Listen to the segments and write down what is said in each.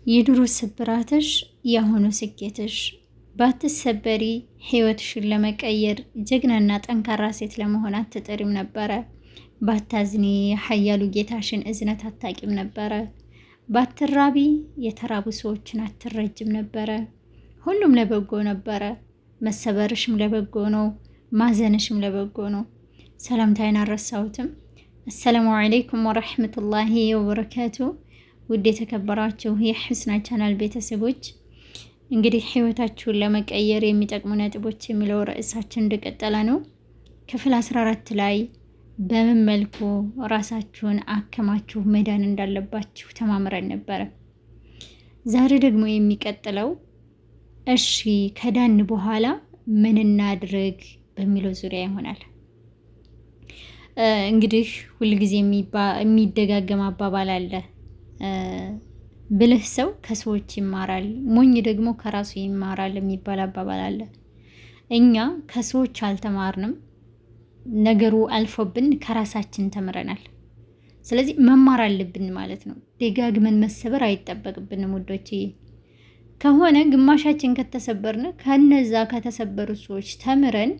የድሮ ስብራትሽ ያሁኑ ስኬትሽ። ባትሰበሪ ህይወትሽን ለመቀየር ጀግናና ጠንካራ ሴት ለመሆን አትጥሪም ነበረ። ባታዝኒ ሀያሉ ጌታሽን እዝነት አታቂም ነበረ። ባትራቢ የተራቡ ሰዎችን አትረጅም ነበረ። ሁሉም ለበጎ ነበረ። መሰበርሽም ለበጎ ነው፣ ማዘንሽም ለበጎ ነው። ሰላምታይን አልረሳሁትም። አሰላሙ አለይኩም ወረሕመቱላሂ ወበረካቱ። ውድ የተከበራችሁ የሑስና ቻናል ቤተሰቦች እንግዲህ ህይወታችሁን ለመቀየር የሚጠቅሙ ነጥቦች የሚለው ርዕሳችን እንደቀጠለ ነው። ክፍል 14 ላይ በምን መልኩ ራሳችሁን አከማችሁ መዳን እንዳለባችሁ ተማምረን ነበረ። ዛሬ ደግሞ የሚቀጥለው እሺ ከዳን በኋላ ምን እናድርግ በሚለው ዙሪያ ይሆናል። እንግዲህ ሁልጊዜ የሚደጋገም አባባል አለ። ብልህ ሰው ከሰዎች ይማራል፣ ሞኝ ደግሞ ከራሱ ይማራል የሚባል አባባል አለ። እኛ ከሰዎች አልተማርንም፣ ነገሩ አልፎብን ከራሳችን ተምረናል። ስለዚህ መማር አለብን ማለት ነው። ደጋግመን መሰበር አይጠበቅብንም ውዶች። ከሆነ ግማሻችን ከተሰበርን ከነዛ ከተሰበሩ ሰዎች ተምረን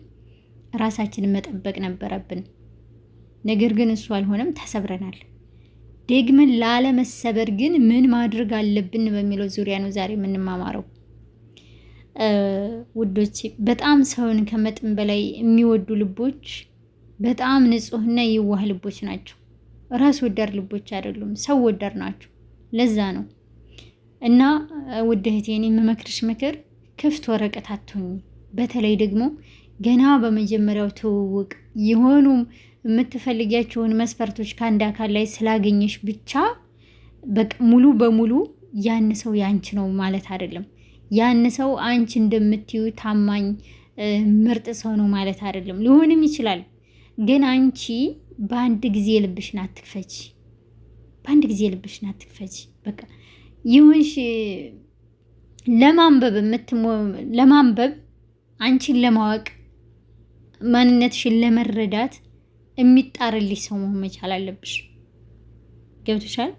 ራሳችንን መጠበቅ ነበረብን። ነገር ግን እሱ አልሆነም፣ ተሰብረናል። ደግመን ላለመሰበር ግን ምን ማድረግ አለብን በሚለው ዙሪያ ነው ዛሬ የምንማማረው ውዶች። በጣም ሰውን ከመጠን በላይ የሚወዱ ልቦች በጣም ንጹህና የዋህ ልቦች ናቸው። ራስ ወዳድ ልቦች አይደሉም፣ ሰው ወዳድ ናቸው። ለዛ ነው እና ውድ እህቴን የምመክርሽ ምክር ክፍት ወረቀት አትሁኝ። በተለይ ደግሞ ገና በመጀመሪያው ትውውቅ የሆኑ የምትፈልጊያቸውን መስፈርቶች ከአንድ አካል ላይ ስላገኘሽ ብቻ በቃ ሙሉ በሙሉ ያን ሰው ያንቺ ነው ማለት አይደለም። ያን ሰው አንቺ እንደምትዩ ታማኝ ምርጥ ሰው ነው ማለት አይደለም። ሊሆንም ይችላል፣ ግን አንቺ በአንድ ጊዜ ልብሽን አትክፈች። በአንድ ጊዜ ልብሽን አትክፈች። በቃ ይሁንሽ ለማንበብ አንቺን ለማወቅ ማንነትሽን ለመረዳት የሚጣርልሽ ሰው መሆን መቻል አለብሽ። ገብቶሻል?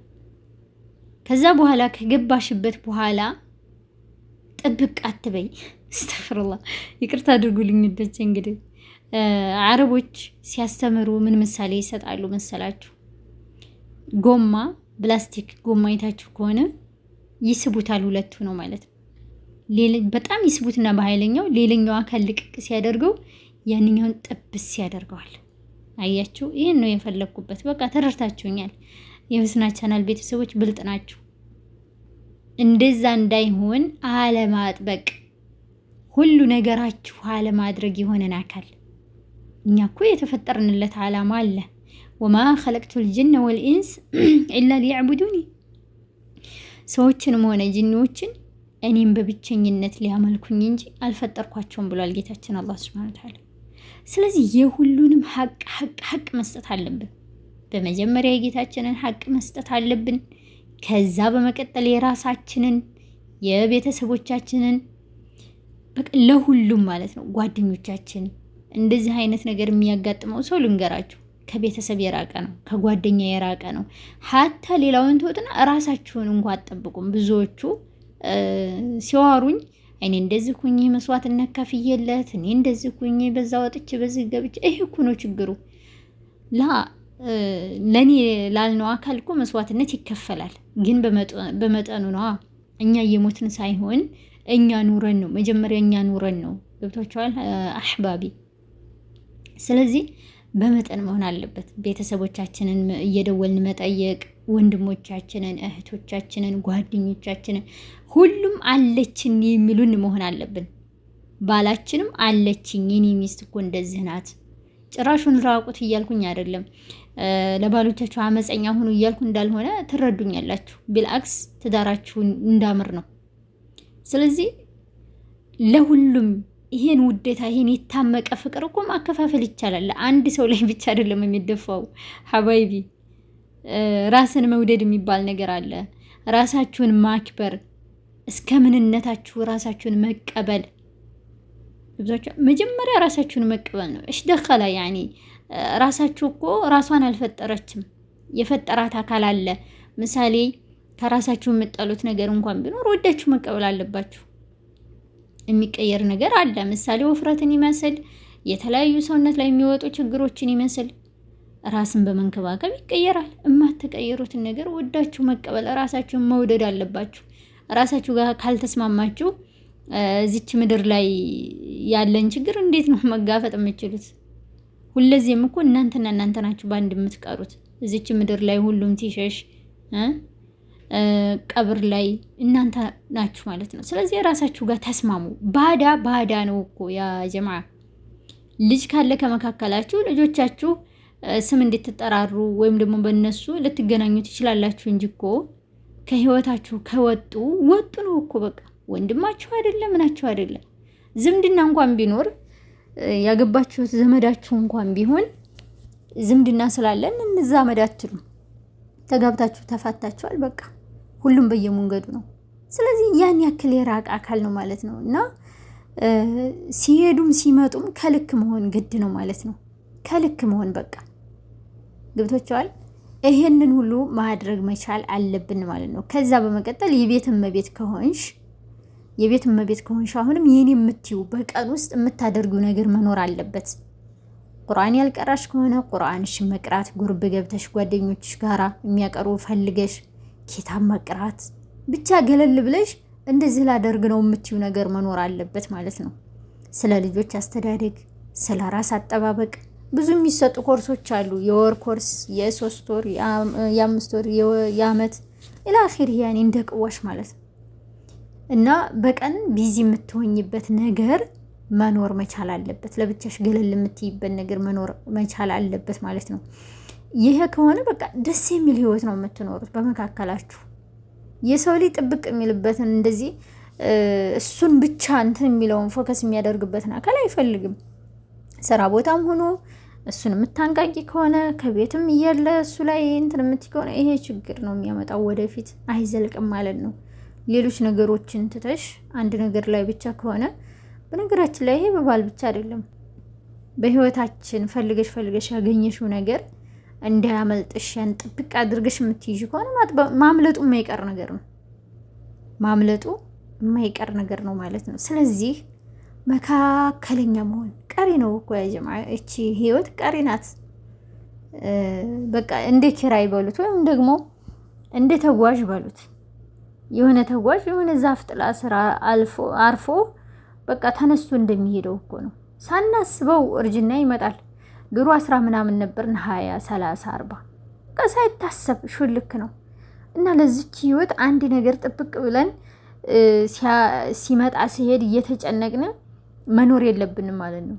ከዛ በኋላ ከገባሽበት በኋላ ጥብቅ አትበይ። አስተፍሩላህ ይቅርታ አድርጉልኝ ደች። እንግዲህ አረቦች ሲያስተምሩ ምን ምሳሌ ይሰጣሉ መሰላችሁ? ጎማ ፕላስቲክ ጎማ አይታችሁ ከሆነ ይስቡታል፣ ሁለቱ ነው ማለት ነው። በጣም ይስቡትና በኃይለኛው ሌላኛው አካል ልቅቅ ሲያደርገው ያንኛውን ጥብስ ያደርገዋል። አያችሁ? ይህን ነው የፈለግኩበት። በቃ ተረድታችሁኛል። የሑስና ቻናል ቤተሰቦች ብልጥ ናችሁ። እንደዛ እንዳይሆን አለማጥበቅ፣ ሁሉ ነገራችሁ አለማድረግ የሆነን አካል። እኛ እኮ የተፈጠርንለት ዓላማ አለ። ወማ ኸለቅቱል ጅነ ወልኢንስ ኢላ ሊያዕቡዱኒ። ሰዎችንም ሆነ ጅኒዎችን እኔም በብቸኝነት ሊያመልኩኝ እንጂ አልፈጠርኳቸውም ብሏል ጌታችን አላህ ሱብሓነሁ ወተዓላ። ስለዚህ የሁሉንም ሐቅ መስጠት አለብን። በመጀመሪያ የጌታችንን ሐቅ መስጠት አለብን። ከዛ በመቀጠል የራሳችንን፣ የቤተሰቦቻችንን፣ ለሁሉም ማለት ነው። ጓደኞቻችን፣ እንደዚህ አይነት ነገር የሚያጋጥመው ሰው ልንገራችሁ፣ ከቤተሰብ የራቀ ነው፣ ከጓደኛ የራቀ ነው። ሀታ ሌላውን ተውትና ራሳችሁን እንኳ አትጠብቁም። ብዙዎቹ ሲዋሩኝ እኔ እንደዚህ ኩኝ መስዋዕትነት ከፍዬለት፣ እኔ እንደዚህ ኩኝ በዛ ወጥቼ በዚህ ገብቼ፣ ይሄ እኮ ነው ችግሩ። ለኔ ላልነው አካል እኮ መስዋዕትነት ይከፈላል፣ ግን በመጠኑ ነው። እኛ እየሞትን ሳይሆን እኛ ኑረን ነው። መጀመሪያ እኛ ኑረን ነው። ገብቷችኋል አህባቢ? ስለዚህ በመጠን መሆን አለበት። ቤተሰቦቻችንን እየደወልን መጠየቅ፣ ወንድሞቻችንን፣ እህቶቻችንን፣ ጓደኞቻችንን ሁሉም አለችን የሚሉን መሆን አለብን። ባላችንም አለችኝ የኔ ሚስት እኮ እንደዚህ ናት። ጭራሹን ራቁት እያልኩኝ አይደለም፣ ለባሎቻችሁ አመፀኛ ሁኑ እያልኩ እንዳልሆነ ትረዱኛላችሁ። ቢልአክስ ትዳራችሁን እንዳምር ነው። ስለዚህ ለሁሉም ይሄን ውዴታ፣ ይሄን የታመቀ ፍቅር እኮ ማከፋፈል ይቻላል። ለአንድ ሰው ላይ ብቻ አይደለም የሚደፋው ሀባይቢ። ራስን መውደድ የሚባል ነገር አለ። ራሳችሁን ማክበር፣ እስከ ምንነታችሁ ራሳችሁን መቀበል። መጀመሪያ ራሳችሁን መቀበል ነው። እሽ ደኸላ ያኒ ራሳችሁ እኮ ራሷን አልፈጠረችም፣ የፈጠራት አካል አለ። ምሳሌ ከራሳችሁ የምጠሉት ነገር እንኳን ቢኖር ወዳችሁ መቀበል አለባችሁ። የሚቀየር ነገር አለ። ምሳሌ ውፍረትን ይመስል የተለያዩ ሰውነት ላይ የሚወጡ ችግሮችን ይመስል ራስን በመንከባከብ ይቀየራል። የማትቀየሩትን ነገር ወዳችሁ መቀበል፣ ራሳችሁን መውደድ አለባችሁ። ራሳችሁ ጋር ካልተስማማችሁ እዚች ምድር ላይ ያለን ችግር እንዴት ነው መጋፈጥ የምትችሉት? ሁለዚህም እኮ እናንተና እናንተ ናችሁ በአንድ የምትቀሩት። እዚች ምድር ላይ ሁሉም ሲሸሽ ቀብር ላይ እናንተ ናችሁ ማለት ነው። ስለዚህ የራሳችሁ ጋር ተስማሙ። ባዳ ነው እኮ ያ ጀማዓ። ልጅ ካለ ከመካከላችሁ ልጆቻችሁ ስም እንድትጠራሩ ወይም ደግሞ በእነሱ ልትገናኙ ትችላላችሁ እንጂ እኮ ከህይወታችሁ ከወጡ ወጡ ነው እኮ በቃ። ወንድማችሁ አይደለም ምናችሁ አይደለም። ዝምድና እንኳን ቢኖር ያገባችሁት ዘመዳችሁ እንኳን ቢሆን ዝምድና ስላለን እንዛመድ አትሉም። ተጋብታችሁ ተፋታችኋል፣ በቃ ሁሉም በየመንገዱ ነው። ስለዚህ ያን ያክል የራቀ አካል ነው ማለት ነው። እና ሲሄዱም ሲመጡም ከልክ መሆን ግድ ነው ማለት ነው። ከልክ መሆን በቃ ገብቶቻል። ይሄንን ሁሉ ማድረግ መቻል አለብን ማለት ነው። ከዛ በመቀጠል የቤት እመቤት ከሆንሽ አሁንም የኔ የምትዩ በቀን ውስጥ የምታደርጊው ነገር መኖር አለበት። ቁርአን ያልቀራሽ ከሆነ ቁርአንሽን መቅራት፣ ጉርብ ገብተሽ ጓደኞችሽ ጋራ የሚያቀርቡ ፈልገሽ ኪታብ መቅራት፣ ብቻ ገለል ብለሽ እንደዚህ ላደርግ ነው የምትዩ ነገር መኖር አለበት ማለት ነው። ስለ ልጆች አስተዳደግ፣ ስለ ራስ አጠባበቅ ብዙ የሚሰጡ ኮርሶች አሉ። የወር ኮርስ፣ የ3 ወር፣ የ5 ወር፣ የአመት ኢላኺር ያኔ እንደ ቅዋሽ ማለት ነው። እና በቀን ቢዚ የምትሆኝበት ነገር መኖር መቻል አለበት። ለብቻሽ ገለል የምትይበት ነገር መኖር መቻል አለበት ማለት ነው። ይሄ ከሆነ በቃ ደስ የሚል ህይወት ነው የምትኖሩት በመካከላችሁ። የሰው ልጅ ጥብቅ የሚልበትን እንደዚህ እሱን ብቻ እንትን የሚለውን ፎከስ የሚያደርግበትን አካል አይፈልግም። ስራ ቦታም ሆኖ እሱን የምታንቃቂ ከሆነ ከቤትም እያለ እሱ ላይ እንትን የምትይ ከሆነ ይሄ ችግር ነው የሚያመጣው፣ ወደፊት አይዘልቅም ማለት ነው። ሌሎች ነገሮችን ትተሽ አንድ ነገር ላይ ብቻ ከሆነ በነገራችን ላይ ይሄ በባል ብቻ አይደለም፣ በህይወታችን ፈልገሽ ያገኘሽው ነገር እንዳያመልጥሽ ያን ጥብቅ አድርገሽ የምትይዥ ከሆነ ማምለጡ የማይቀር ነገር ነው። ማምለጡ የማይቀር ነገር ነው ማለት ነው። ስለዚህ መካከለኛ መሆን ቀሪ ነው እኮ ያ ጀማዓ። እቺ ህይወት ቀሪ ናት። በቃ እንደ ኪራይ በሉት ወይም ደግሞ እንደ ተጓዥ በሉት። የሆነ ተጓዥ የሆነ ዛፍ ጥላ ስራ አርፎ በቃ ተነስቶ እንደሚሄደው እኮ ነው። ሳናስበው እርጅና ይመጣል። ድሮ 10 ምናምን ነበርን 20 30 40 በቃ ሳይታሰብ ሹልክ ነው። እና ለዚች ህይወት አንድ ነገር ጥብቅ ብለን ሲመጣ ሲሄድ እየተጨነቅን መኖር የለብንም ማለት ነው።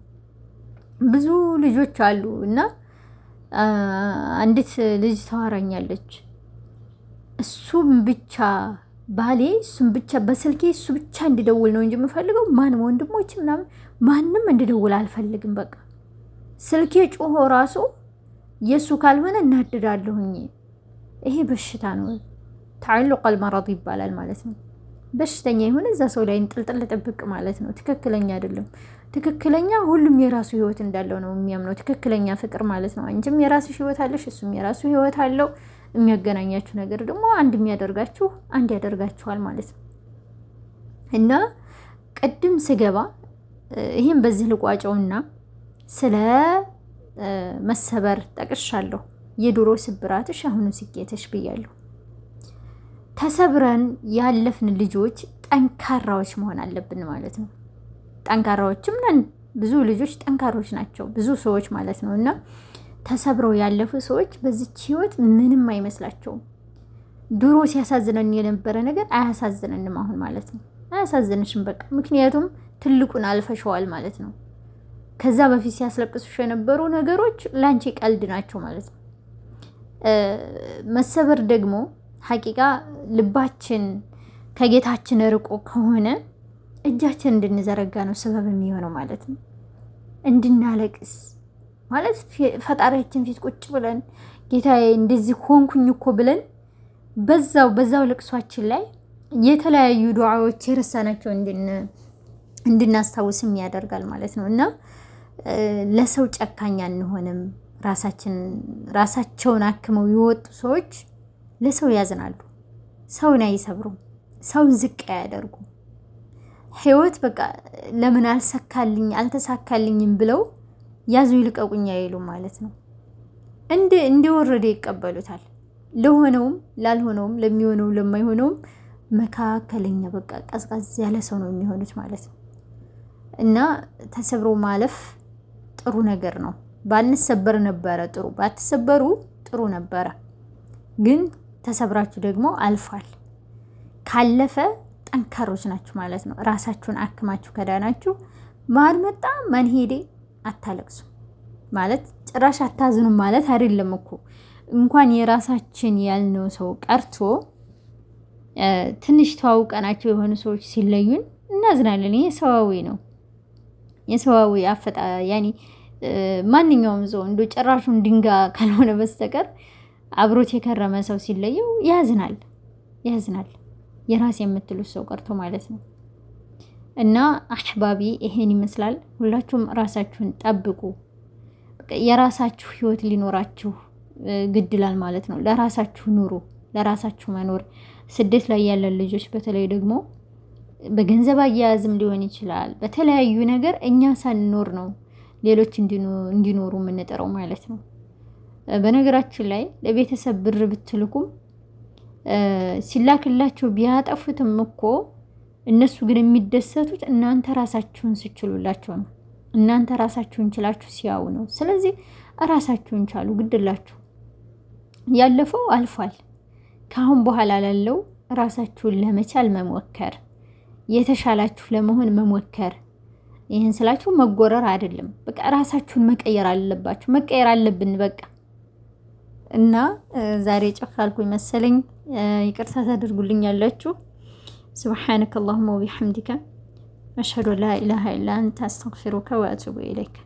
ብዙ ልጆች አሉ እና አንዲት ልጅ ታወራኛለች። እሱም ብቻ ባሌ እሱም ብቻ በስልኬ እሱ ብቻ እንዲደውል ነው እንጂ የምፈልገው ማንም ወንድሞች ምናምን ማንም እንዲደውል አልፈልግም። በቃ ስልኬ ጮሆ ራሱ የሱ ካልሆነ እናድዳለሁኝ። ይሄ በሽታ ነው። ተዓልቁል መረድ ይባላል ማለት ነው። በሽተኛ የሆነ እዛ ሰው ላይ እንጥልጥል ጥብቅ ማለት ነው። ትክክለኛ አይደለም። ትክክለኛ ሁሉም የራሱ ህይወት እንዳለው ነው የሚያምነው። ትክክለኛ ፍቅር ማለት ነው። አንቺም የራስሽ ህይወት አለሽ፣ እሱም የራሱ ህይወት አለው። የሚያገናኛችሁ ነገር ደግሞ አንድ የሚያደርጋችሁ አንድ ያደርጋችኋል ማለት ነው። እና ቅድም ስገባ ይሄን በዚህ ልቋጨውና ስለ መሰበር ጠቅሻለሁ። የድሮ ስብራትሽ አሁኑ ስኬትሽ ብያለሁ። ተሰብረን ያለፍን ልጆች ጠንካራዎች መሆን አለብን ማለት ነው። ጠንካራዎችም ነን። ብዙ ልጆች ጠንካሮች ናቸው፣ ብዙ ሰዎች ማለት ነው። እና ተሰብረው ያለፉ ሰዎች በዚች ህይወት ምንም አይመስላቸውም። ድሮ ሲያሳዝነን የነበረ ነገር አያሳዝነንም አሁን ማለት ነው። አያሳዝንሽም በቃ። ምክንያቱም ትልቁን አልፈሸዋል ማለት ነው። ከዛ በፊት ሲያስለቅሱሽ የነበሩ ነገሮች ላንቺ ቀልድ ናቸው ማለት ነው። መሰበር ደግሞ ሐቂቃ ልባችን ከጌታችን ርቆ ከሆነ እጃችን እንድንዘረጋ ነው ሰበብ የሚሆነው ማለት ነው። እንድናለቅስ ማለት ፈጣሪያችን ፊት ቁጭ ብለን ጌታዬ እንደዚህ ሆንኩኝ እኮ ብለን በዛው ልቅሷችን ላይ የተለያዩ ዱዓዎች የረሳናቸው እንድናስታውስም ያደርጋል ማለት ነው። እና ለሰው ጨካኝ አንሆንም። ራሳቸውን አክመው የወጡ ሰዎች ለሰው ያዝናሉ። ሰውን አይሰብሩም፣ ሰውን ዝቅ አያደርጉም። ህይወት በቃ ለምን አልተሳካልኝም ብለው ያዙ ይልቀቁኝ አይሉ ማለት ነው። እንደወረደ ይቀበሉታል። ለሆነውም ላልሆነውም ለሚሆነውም ለማይሆነውም መካከለኛ በቃ ቀዝቀዝ ያለ ሰው ነው የሚሆኑት ማለት ነው። እና ተሰብሮ ማለፍ ጥሩ ነገር ነው። ባንሰበር ነበረ ጥሩ፣ ባትሰበሩ ጥሩ ነበረ። ግን ተሰብራችሁ ደግሞ አልፏል። ካለፈ ጠንካሮች ናችሁ ማለት ነው። ራሳችሁን አክማችሁ ከዳናችሁ ማን መጣ ማን ሄዴ አታለቅሱ ማለት ጭራሽ አታዝኑም ማለት አይደለም እኮ። እንኳን የራሳችን ያልነው ሰው ቀርቶ ትንሽ ተዋውቀናቸው የሆኑ ሰዎች ሲለዩን እናዝናለን። ይሄ ሰዋዊ ነው። የሰዋዊ አፈጣ ያኒ ማንኛውም ሰው እንዶ ጭራሹን ድንጋይ ካልሆነ በስተቀር አብሮት የከረመ ሰው ሲለየው ያዝናል። የራስ የምትሉት ሰው ቀርቶ ማለት ነው። እና አህባቢ ይሄን ይመስላል። ሁላችሁም ራሳችሁን ጠብቁ። የራሳችሁ ህይወት ሊኖራችሁ ግድላል ማለት ነው። ለራሳችሁ ኑሩ። ለራሳችሁ መኖር ስደት ላይ ያለን ልጆች በተለይ ደግሞ በገንዘብ አያያዝም ሊሆን ይችላል፣ በተለያዩ ነገር እኛ ሳንኖር ነው ሌሎች እንዲኖሩ የምንጠራው ማለት ነው። በነገራችን ላይ ለቤተሰብ ብር ብትልኩም ሲላክላቸው ቢያጠፉትም እኮ እነሱ ግን የሚደሰቱት እናንተ ራሳችሁን ስችሉላቸው ነው። እናንተ ራሳችሁን ችላችሁ ሲያዩ ነው። ስለዚህ ራሳችሁን ቻሉ፣ ግድላችሁ። ያለፈው አልፏል። ከአሁን በኋላ ላለው ራሳችሁን ለመቻል መሞከር፣ የተሻላችሁ ለመሆን መሞከር። ይህን ስላችሁ መጎረር አይደለም። በቃ ራሳችሁን መቀየር አለባችሁ። መቀየር አለብን በቃ። እና ዛሬ ጨካልኩኝ መሰለኝ፣ ይቅርታ ታደርጉልኛላችሁ። ሱብሓነከ አላሁመ ወቢሐምዲከ አሽሀዱ አን ላ ኢላሀ ኢላ አንተ አስተግፊሩከ ወአቱቡ ኢለይክ።